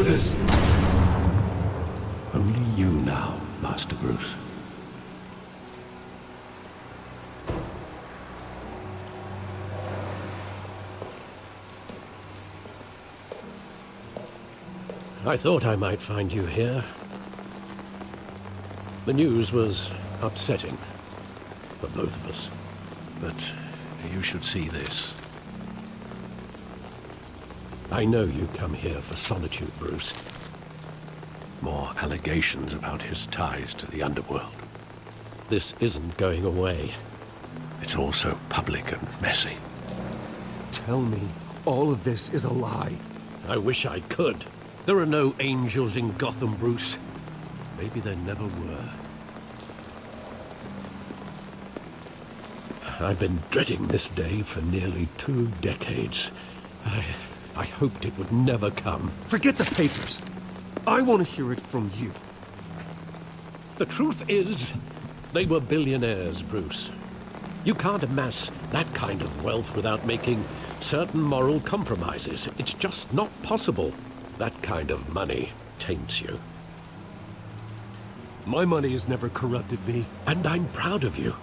do this? Only you now, Master Bruce. I thought I might find you here. The news was upsetting for both of us. But you should see this. I know you come here for solitude, Bruce. More allegations about his ties to the underworld. This isn't going away. It's all so public and messy. Tell me all of this is a lie. I wish I could. There are no angels in Gotham, Bruce. Maybe there never were. I've been dreading this day for nearly 2 decades. I hoped it would never come. Forget the papers. I want to hear it from you. The truth is, they were billionaires, Bruce. You can't amass that kind of wealth without making certain moral compromises. It's just not possible. That kind of money taints you. My money has never corrupted me. And I'm proud of you.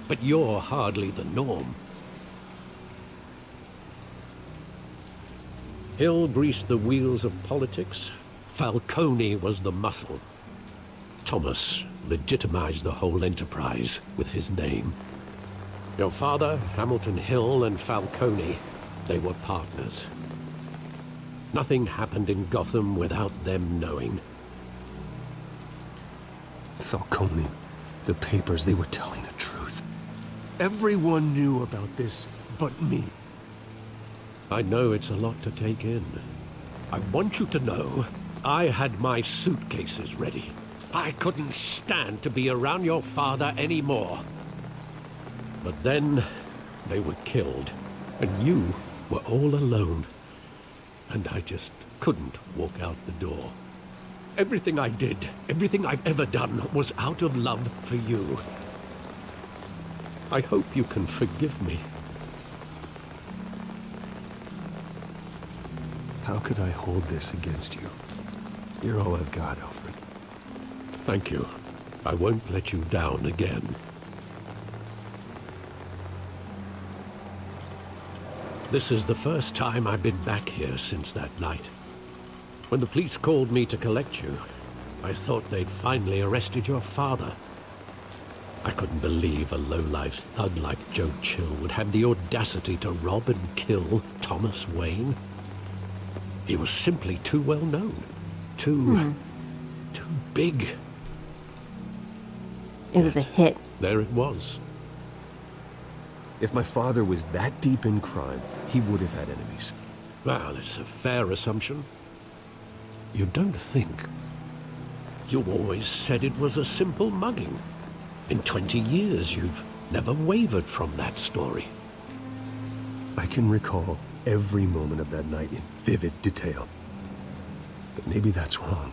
But you're hardly the norm. Hill greased the wheels of politics. Falcone was the muscle. Thomas legitimized the whole enterprise with his name. Your father, Hamilton Hill, and Falcone, they were partners. Nothing happened in Gotham without them knowing. Falcone, the papers, they were telling the truth. Everyone knew about this but me. I know it's a lot to take in. I want you to know I had my suitcases ready. I couldn't stand to be around your father anymore. But then they were killed, and you were all alone. And I just couldn't walk out the door. Everything I did, everything I've ever done, was out of love for you. I hope you can forgive me. How could I hold this against you? You're all I've got, Alfred. Thank you. I won't let you down again. This is the first time I've been back here since that night. When the police called me to collect you, I thought they'd finally arrested your father. I couldn't believe a low-life thug like Joe Chill would have the audacity to rob and kill Thomas Wayne. He was simply too well known. Too big. It was a hit. There it was. If my father was that deep in crime, he would have had enemies. Well, it's a fair assumption. You don't think. You always said it was a simple mugging. In 20 years, you've never wavered from that story. I can recall every moment of that night in vivid detail. But maybe that's wrong.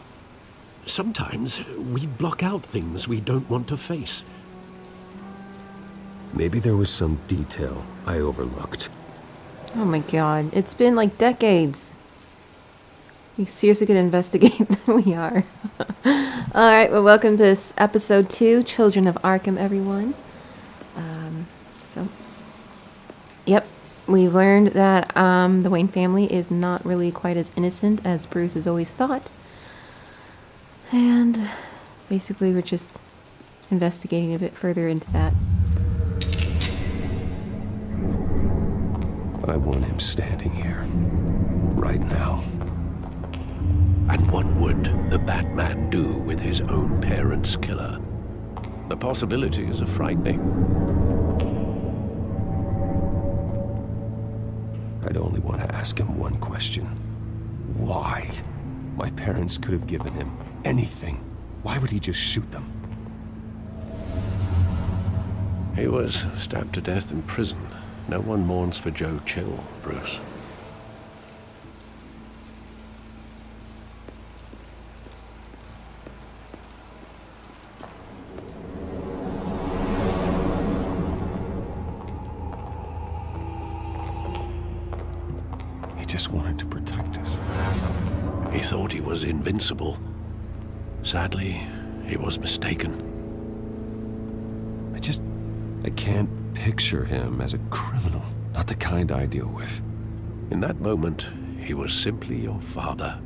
Sometimes we block out things we don't want to face. Maybe there was some detail I overlooked. Oh my god, it's been like decades. We seriously could investigate than we are. Alright, well, welcome to episode 2, Children of Arkham, everyone. Yep, we learned that the Wayne family is not really quite as innocent as Bruce has always thought. And basically we're just investigating a bit further into that. I want him standing here, right now. And what would the Batman do with his own parents' killer? The possibilities are frightening. I'd only want to ask him one question. Why? My parents could have given him anything. Why would he just shoot them? He was stabbed to death in prison. No one mourns for Joe Chill, Bruce. He just wanted to protect us. He thought he was invincible. Sadly, he was mistaken. I can't picture him as a criminal. Not the kind I deal with. In that moment, he was simply your father.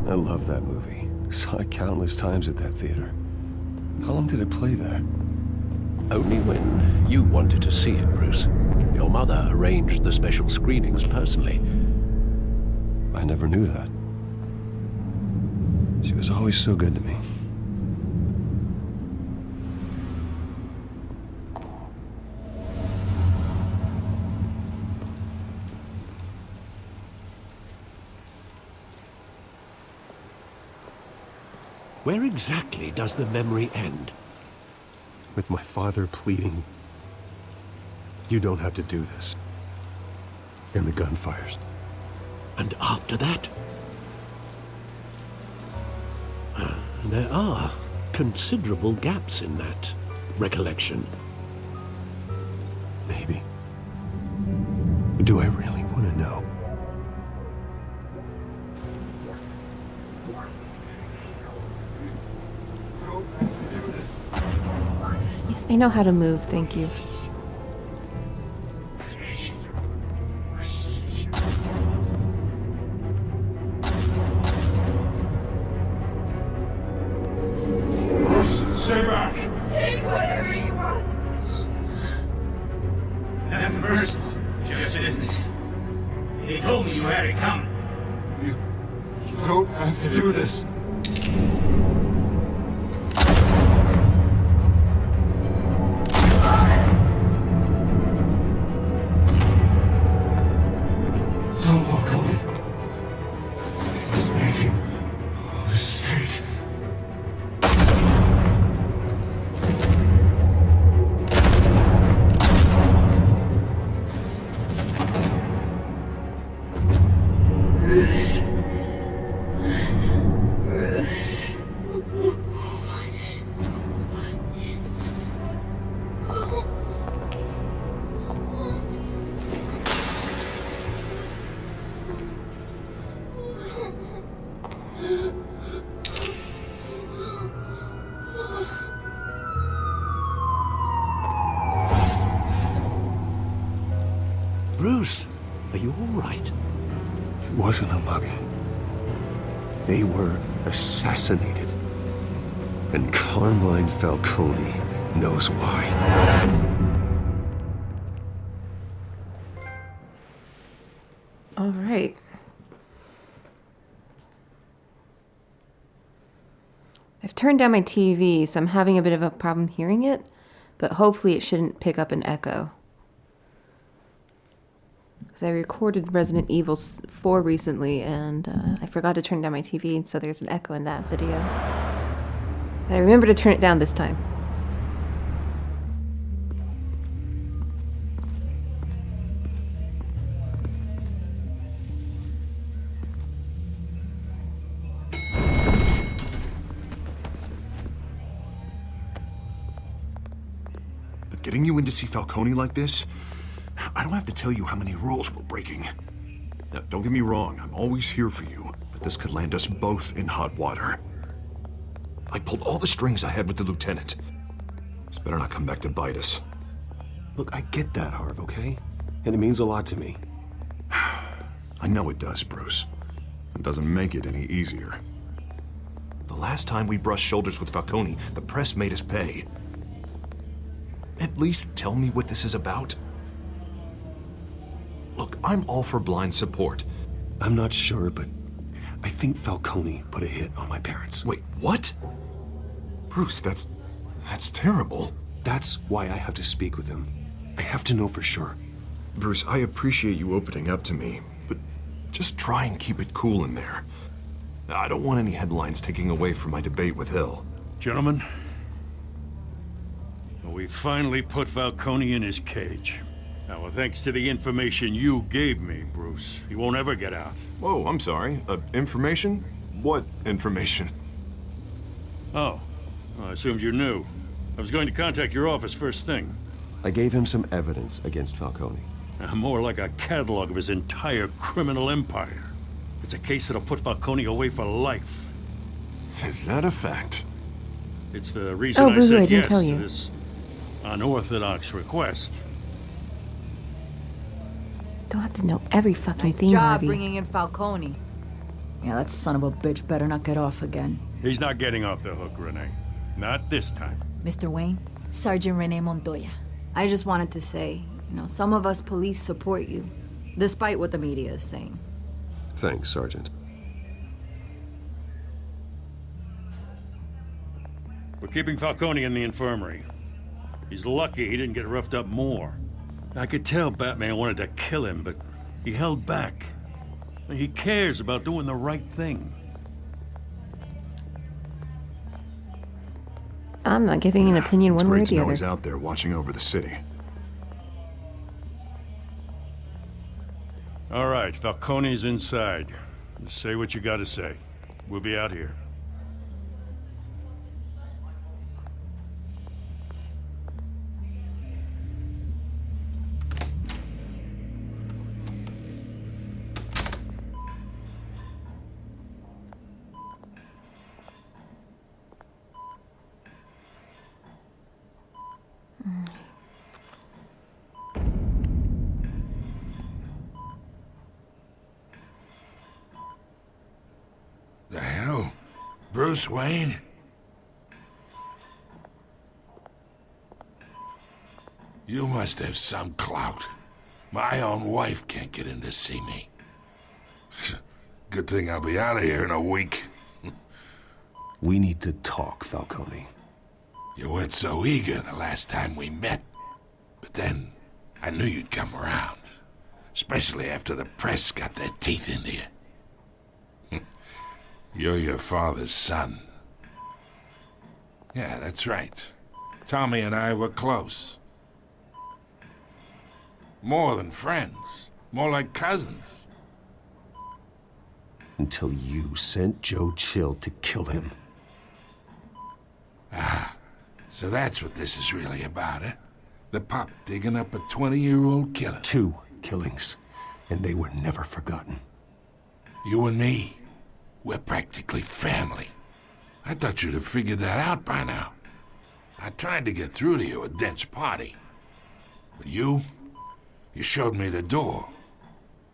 I love that movie. Saw it countless times at that theater. How long did it play there? Only when you wanted to see it, Bruce. Your mother arranged the special screenings personally. I never knew that. She was always so good to me. Where exactly does the memory end? With my father pleading, "You don't have to do this." And the gunfires. And after that? There are considerable gaps in that recollection. Maybe. Do I really want to know? Yes, I know how to move, thank you. Stay back! Take whatever you want! Nothing personal, just business. He told me you had it coming. You don't have to do this. Don't walk away. He's making a mistake. Bruce, are you all right? It wasn't a mug. They were assassinated. And Carmine Falcone knows why. All right. I've turned down my TV, so I'm having a bit of a problem hearing it, but hopefully it shouldn't pick up an echo. Because I recorded Resident Evil 4 recently, and I forgot to turn down my TV, and so there's an echo in that video. But I remember to turn it down this time. But getting you in to see Falcone like this, I don't have to tell you how many rules we're breaking. Now, don't get me wrong, I'm always here for you, but this could land us both in hot water. I pulled all the strings I had with the lieutenant. This better not come back to bite us. Look, I get that, Harv, okay? And it means a lot to me. I know it does, Bruce. It doesn't make it any easier. The last time we brushed shoulders with Falcone, the press made us pay. At least tell me what this is about. Look, I'm all for blind support. I'm not sure, but I think Falcone put a hit on my parents. Wait, what? Bruce, that's terrible. That's why I have to speak with him. I have to know for sure. Bruce, I appreciate you opening up to me, but just try and keep it cool in there. I don't want any headlines taking away from my debate with Hill. Gentlemen, We finally put Falcone in his cage. Now, well, thanks to the information you gave me, Bruce, he won't ever get out. Whoa, I'm sorry. Information? What information? Oh, well, I assumed you knew. I was going to contact your office first thing. I gave him some evidence against Falcone. More like a catalog of his entire criminal empire. It's a case that'll put Falcone away for life. Is that a fact? It's the reason I Boo-hoo, I said didn't yes tell to you. this unorthodox request. Don't have to know every fucking Nice thing, job Harvey. bringing in Falcone. Yeah, that son of a bitch better not get off again. He's not getting off the hook, Renee. Not this time. Mr. Wayne, Sergeant Renee Montoya. I just wanted to say, some of us police support you, despite what the media is saying. Thanks, Sergeant. We're keeping Falcone in the infirmary. He's lucky he didn't get roughed up more. I could tell Batman wanted to kill him, but he held back. He cares about doing the right thing. I'm not giving an opinion It's one way or great to the know other. he's out there watching over the city. All right, Falcone's inside. Just say what you gotta say. We'll be out here. The hell? Bruce Wayne? You must have some clout. My own wife can't get in to see me. Good thing I'll be out of here in a week. We need to talk, Falcone. You weren't so eager the last time we met. But then, I knew you'd come around. Especially after the press got their teeth into you. You're your father's son. Yeah, that's right. Tommy and I were close. More than friends. More like cousins. Until you sent Joe Chill to kill him. So that's what this is really about, eh? The pup digging up a 20-year-old killer. 2 killings, and they were never forgotten. You and me, we're practically family. I thought you'd have figured that out by now. I tried to get through to you at Dent's party. But you showed me the door.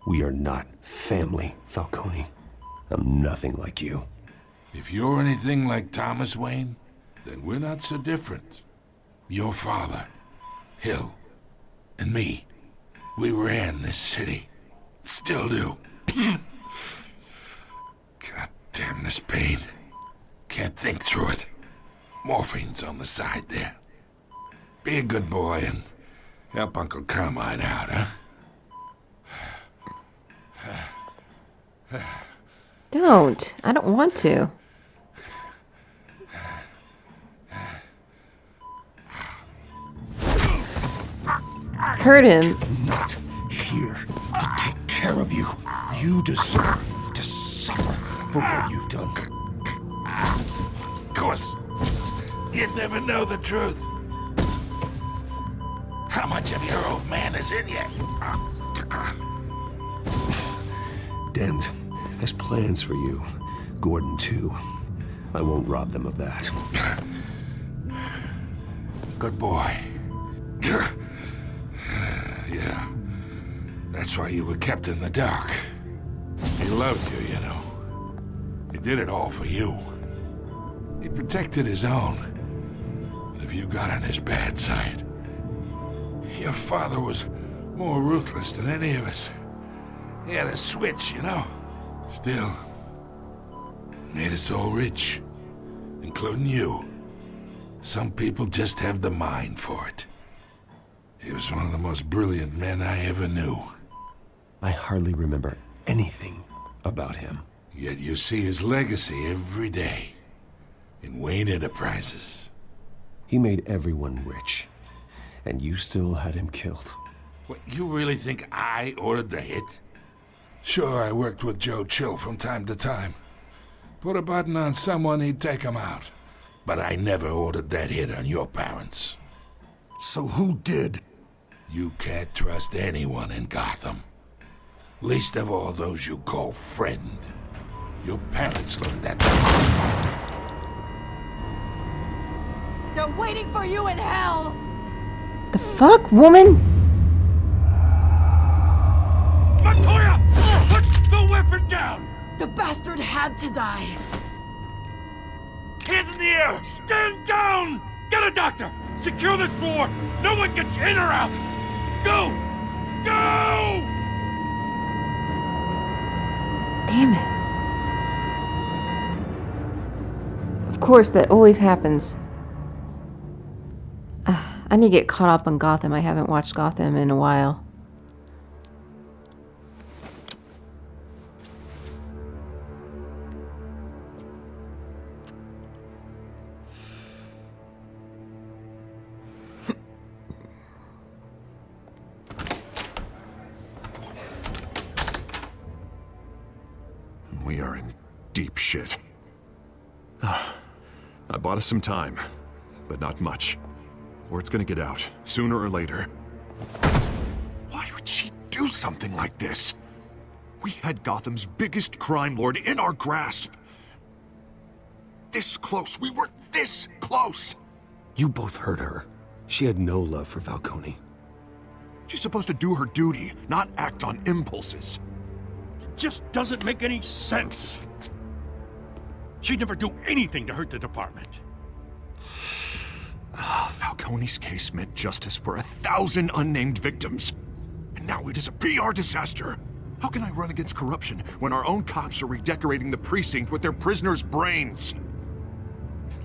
We are not family, Falcone. I'm nothing like you. If you're anything like Thomas Wayne, then we're not so different. Your father, Hill, and me, we ran this city. Still do. God damn this pain. Can't think through it. Morphine's on the side there. Be a good boy and help Uncle Carmine out, huh? Don't. I don't want to. Hurt him. Not here to take care of you. You deserve to suffer for what you've done. Of course, you'd never know the truth. How much of your old man is in you? Dent has plans for you. Gordon, too. I won't rob them of that. Good boy. Yeah. That's why you were kept in the dark. He loved you, you know. He did it all for you. He protected his own. And if you got on his bad side, your father was more ruthless than any of us. He had a switch, you know. Still, made us all rich, including you. Some people just have the mind for it. He was one of the most brilliant men I ever knew. I hardly remember anything about him. Yet you see his legacy every day in Wayne Enterprises. He made everyone rich. And you still had him killed. What, you really think I ordered the hit? Sure, I worked with Joe Chill from time to time. Put a button on someone, he'd take him out. But I never ordered that hit on your parents. So who did? You can't trust anyone in Gotham. Least of all those you call friend. Your parents learned that. They're waiting for you in hell! The fuck, woman? Montoya! Put the weapon down! The bastard had to die. Hands in the air! Stand down! Get a doctor! Secure this floor! No one gets in or out! Go! Go! Damn it. Of course, that always happens. I need to get caught up on Gotham. I haven't watched Gotham in a while. We are in deep shit. I bought us some time, but not much. Word's gonna get out, sooner or later. Why would she do something like this? We had Gotham's biggest crime lord in our grasp. This close. We were this close. You both hurt her. She had no love for Falcone. She's supposed to do her duty, not act on impulses. Just doesn't make any sense. She'd never do anything to hurt the department. Falcone's case meant justice for 1,000 unnamed victims. And now it is a PR disaster. How can I run against corruption when our own cops are redecorating the precinct with their prisoners' brains?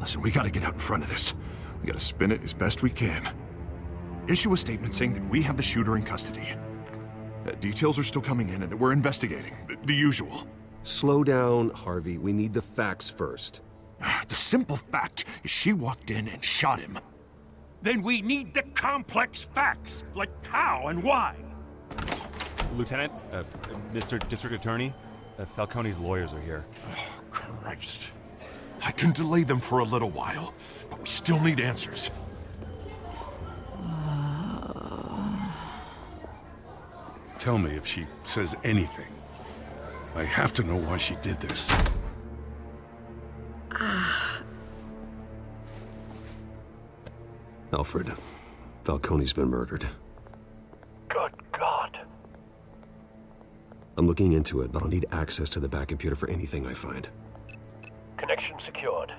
Listen, we gotta get out in front of this. We gotta spin it as best we can. Issue a statement saying that we have the shooter in custody. Details are still coming in and that we're investigating. The usual. Slow down, Harvey. We need the facts first. The simple fact is she walked in and shot him. Then we need the complex facts, like how and why. Lieutenant, Mr. District Attorney, Falcone's lawyers are here. Oh, Christ. I can delay them for a little while, but we still need answers. Tell me if she says anything. I have to know why she did this. Alfred, Falcone's been murdered. Good God. I'm looking into it, but I'll need access to the back computer for anything I find. Connection secured.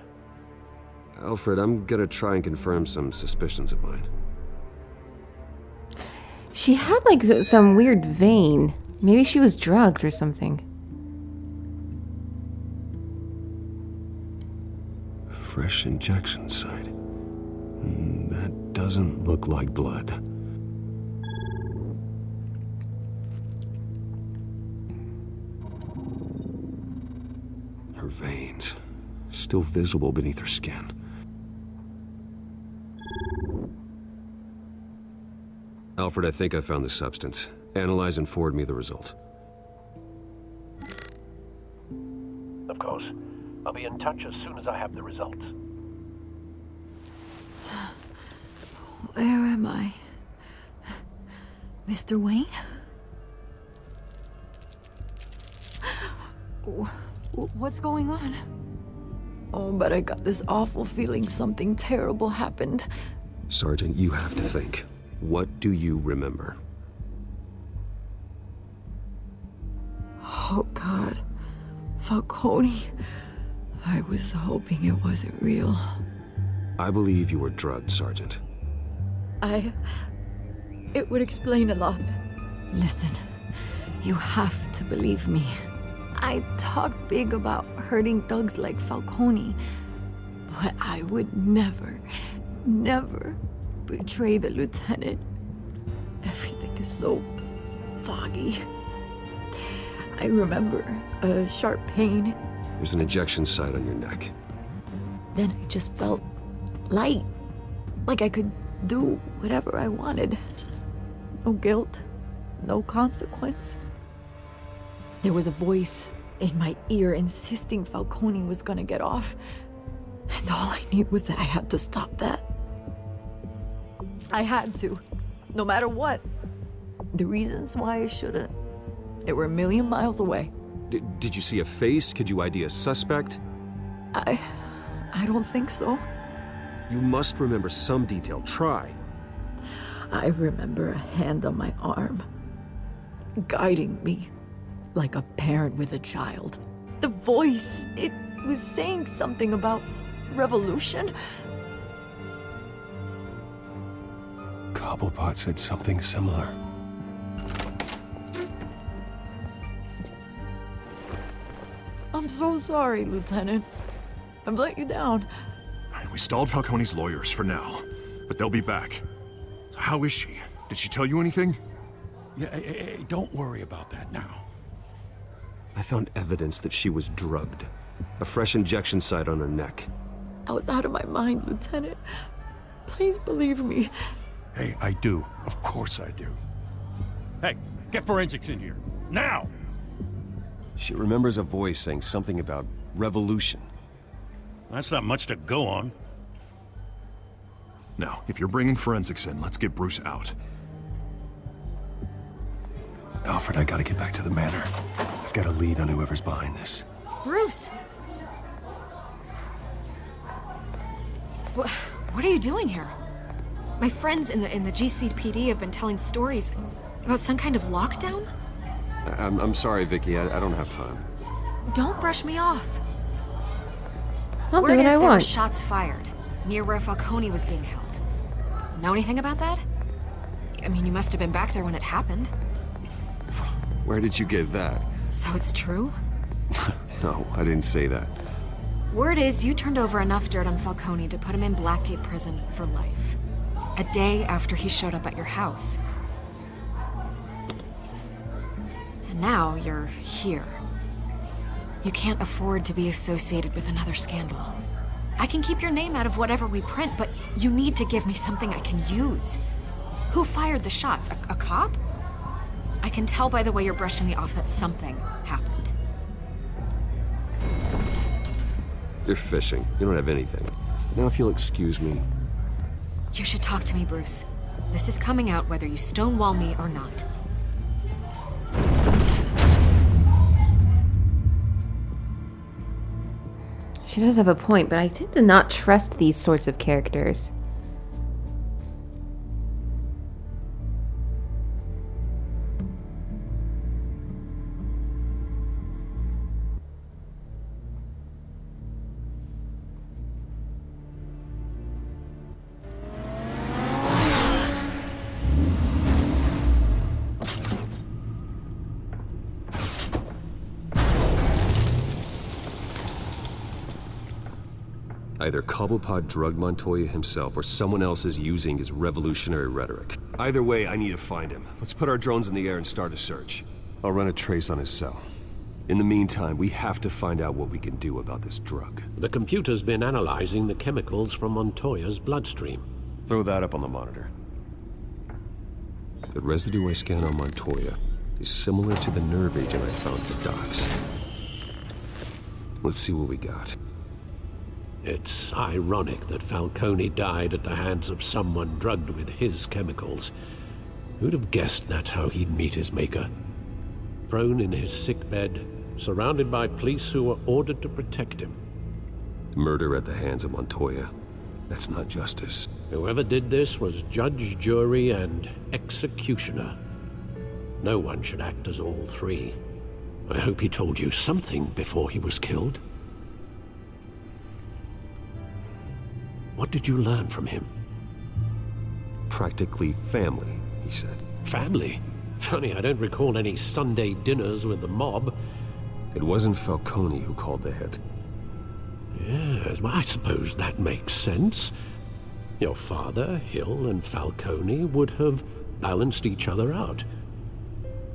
Alfred, I'm gonna try and confirm some suspicions of mine. She had like some weird vein. Maybe she was drugged or something. Fresh injection site. That doesn't look like blood. Her veins, still visible beneath her skin. Alfred, I think I found the substance. Analyze and forward me the result. Of course. I'll be in touch as soon as I have the results. Where am I? Mr. Wayne? What's going on? Oh, but I got this awful feeling something terrible happened. Sergeant, you have to think. What do you remember? Oh, God. Falcone. I was hoping it wasn't real. I believe you were drugged, Sergeant. It would explain a lot. Listen, you have to believe me. I talk big about hurting thugs like Falcone, but I would never betray the lieutenant. Everything is so foggy. I remember a sharp pain. There's an injection site on your neck. Then I just felt light. Like I could do whatever I wanted. No guilt, no consequence. There was a voice in my ear insisting Falcone was gonna get off. And all I knew was that I had to stop that. I had to, no matter what. The reasons why I shouldn't, they were a million miles away. Did you see a face? Could you ID a suspect? I don't think so. You must remember some detail. Try. I remember a hand on my arm, guiding me like a parent with a child. The voice, it was saying something about revolution. Cobblepot said something similar. I'm so sorry, Lieutenant. I've let you down. We stalled Falcone's lawyers for now, but they'll be back. So how is she? Did she tell you anything? Yeah, hey, don't worry about that now. I found evidence that she was drugged. A fresh injection site on her neck. I was out of my mind, Lieutenant. Please believe me. Hey, I do. Of course I do. Hey, get forensics in here. Now! She remembers a voice saying something about revolution. That's not much to go on. Now, if you're bringing forensics in, let's get Bruce out. Alfred, I gotta get back to the manor. I've got a lead on whoever's behind this. Bruce! What are you doing here? My friends in the GCPD have been telling stories about some kind of lockdown? I'm sorry, Vicky. I don't have time. Don't brush me off. I'll do Word what is I there were want. shots fired near where Falcone was being held. Know anything about that? I mean, you must have been back there when it happened. Where did you get that? So it's true? No, I didn't say that. Word is you turned over enough dirt on Falcone to put him in Blackgate Prison for life. A day after he showed up at your house. And now you're here. You can't afford to be associated with another scandal. I can keep your name out of whatever we print, but you need to give me something I can use. Who fired the shots? A cop? I can tell by the way you're brushing me off that something happened. You're fishing. You don't have anything. Now if you'll excuse me. You should talk to me, Bruce. This is coming out whether you stonewall me or not. She does have a point, but I tend to not trust these sorts of characters. Either Cobblepot drugged Montoya himself or someone else is using his revolutionary rhetoric. Either way, I need to find him. Let's put our drones in the air and start a search. I'll run a trace on his cell. In the meantime, we have to find out what we can do about this drug. The computer's been analyzing the chemicals from Montoya's bloodstream. Throw that up on the monitor. The residue I scan on Montoya is similar to the nerve agent I found at the docks. Let's see what we got. It's ironic that Falcone died at the hands of someone drugged with his chemicals. Who'd have guessed that's how he'd meet his maker? Prone in his sickbed, surrounded by police who were ordered to protect him. Murder at the hands of Montoya. That's not justice. Whoever did this was judge, jury, and executioner. No one should act as all three. I hope he told you something before he was killed. What did you learn from him? Practically family, he said. Family? Funny, I don't recall any Sunday dinners with the mob. It wasn't Falcone who called the hit. Yes, well, I suppose that makes sense. Your father, Hill, and Falcone would have balanced each other out.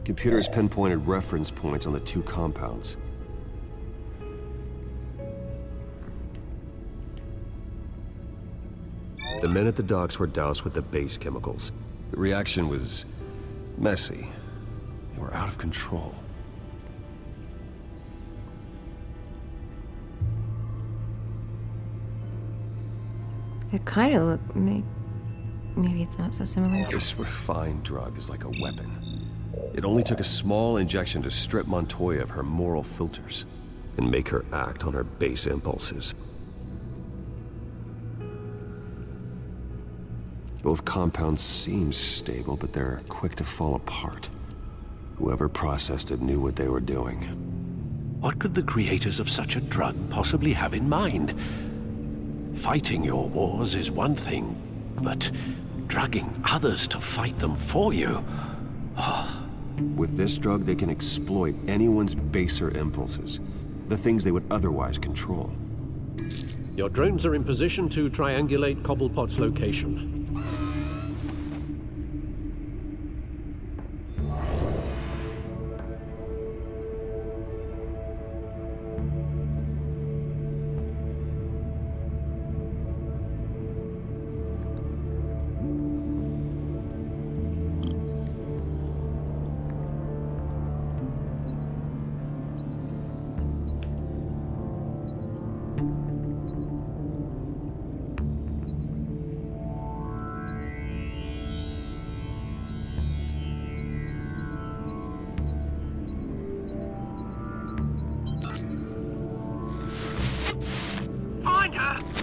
Computers pinpointed reference points on the two compounds. The men at the docks were doused with the base chemicals. The reaction was messy. They were out of control. It kind of looked... Maybe it's not so similar. This refined drug is like a weapon. It only took a small injection to strip Montoya of her moral filters and make her act on her base impulses. Both compounds seem stable, but they're quick to fall apart. Whoever processed it knew what they were doing. What could the creators of such a drug possibly have in mind? Fighting your wars is one thing, but drugging others to fight them for you? Oh. With this drug, they can exploit anyone's baser impulses, the things they would otherwise control. Your drones are in position to triangulate Cobblepot's location.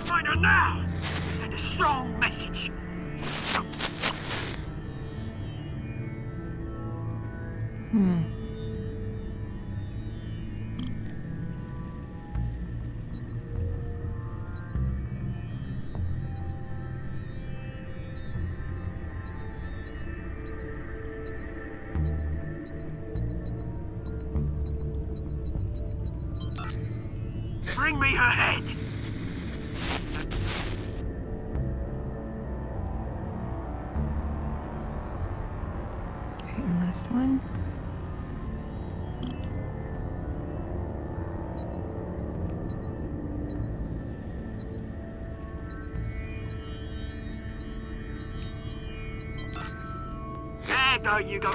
Find her now! Send a strong message. Bring me her head! Okay, and last one. There go, you go.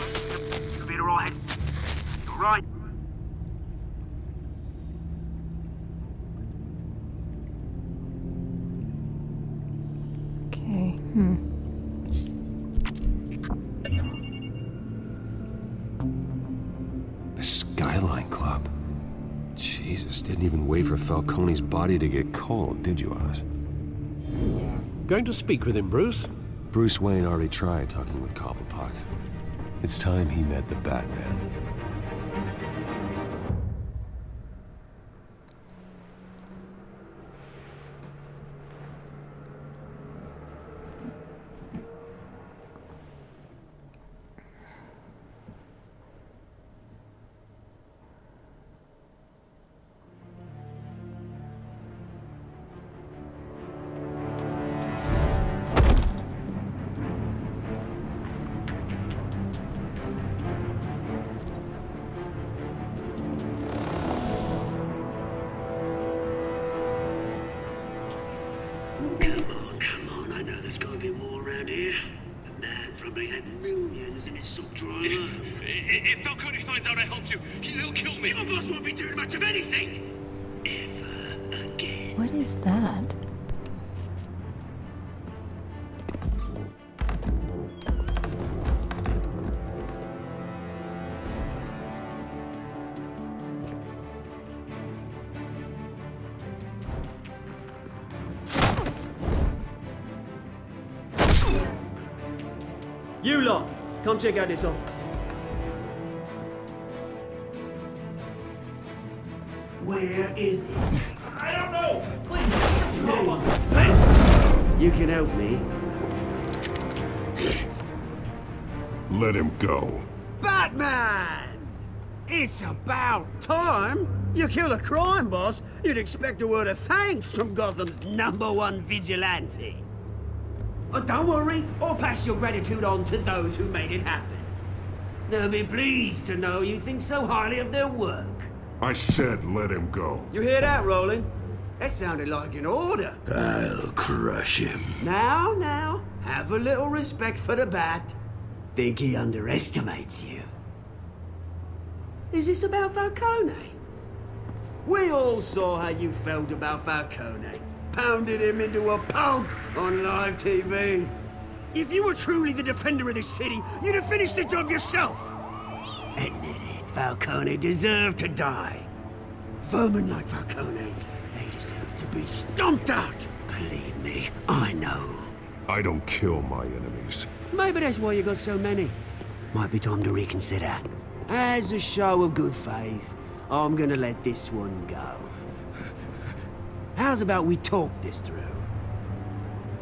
You'll be alright. Alright. Okay, The Skyline Club. Jesus, didn't even wait for Falcone's body to get cold, did you, Oz? Going to speak with him, Bruce? Bruce Wayne already tried talking with Cobblepot. It's time he met the Batman. Come on, I know there's gotta be more around here. The man probably had millions in his sock drawer alone. If Falcone finds out I helped you, he'll kill me. My boss won't be doing much of anything. Ever again. what is that? You lot, come check out this office. Where is it? I don't know! Please, You can help me. Let him go. Batman! It's about time! You kill a crime boss, you'd expect a word of thanks from Gotham's #1 vigilante. But don't worry, I'll pass your gratitude on to those who made it happen. They'll be pleased to know you think so highly of their work. I said let him go. You hear that, Roland? That sounded like an order. I'll crush him. Now, have a little respect for the bat. Think he underestimates you. Is this about Falcone? We all saw how you felt about Falcone. Pounded him into a pulp on live TV. If you were truly the defender of this city, you'd have finished the job yourself. Admit it, Falcone deserved to die. Vermin like Falcone, they deserve to be stomped out. Believe me, I know. I don't kill my enemies. Maybe that's why you got so many. Might be time to reconsider. As a show of good faith, I'm gonna let this one go. How's about we talk this through?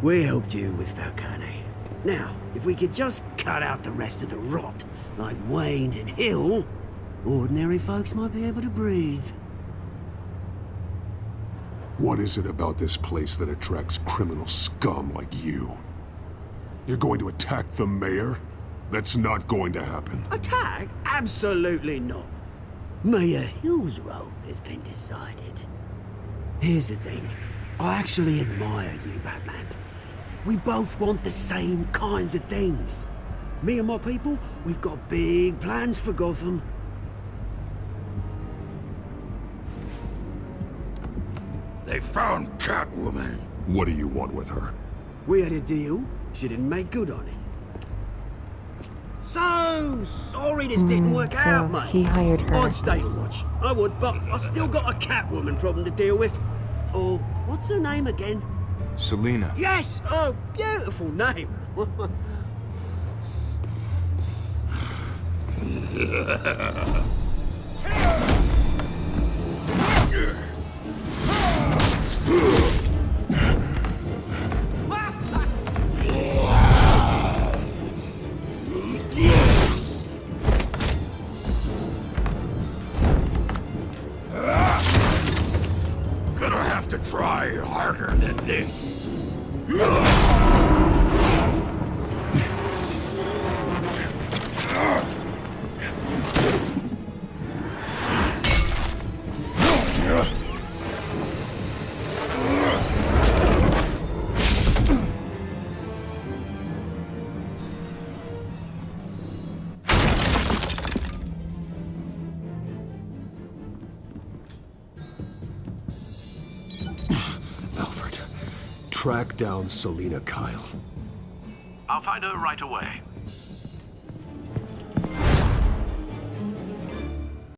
We helped you with Falcone. Now, if we could just cut out the rest of the rot, like Wayne and Hill, ordinary folks might be able to breathe. What is it about this place that attracts criminal scum like you? You're going to attack the mayor? That's not going to happen. Attack? Absolutely not. Mayor Hill's role has been decided. Here's the thing. I actually admire you, Batman. We both want the same kinds of things. Me and my people, we've got big plans for Gotham. They found Catwoman. What do you want with her? We had a deal. She didn't make good on it. So sorry this didn't work out, mate. He hired her. I'd stay and watch. I would, but I still got a Catwoman problem to deal with. Oh, what's her name again? Selina. Yes! Oh, beautiful name. Gonna have to try harder than this. Track down Selina Kyle. I'll find her right away.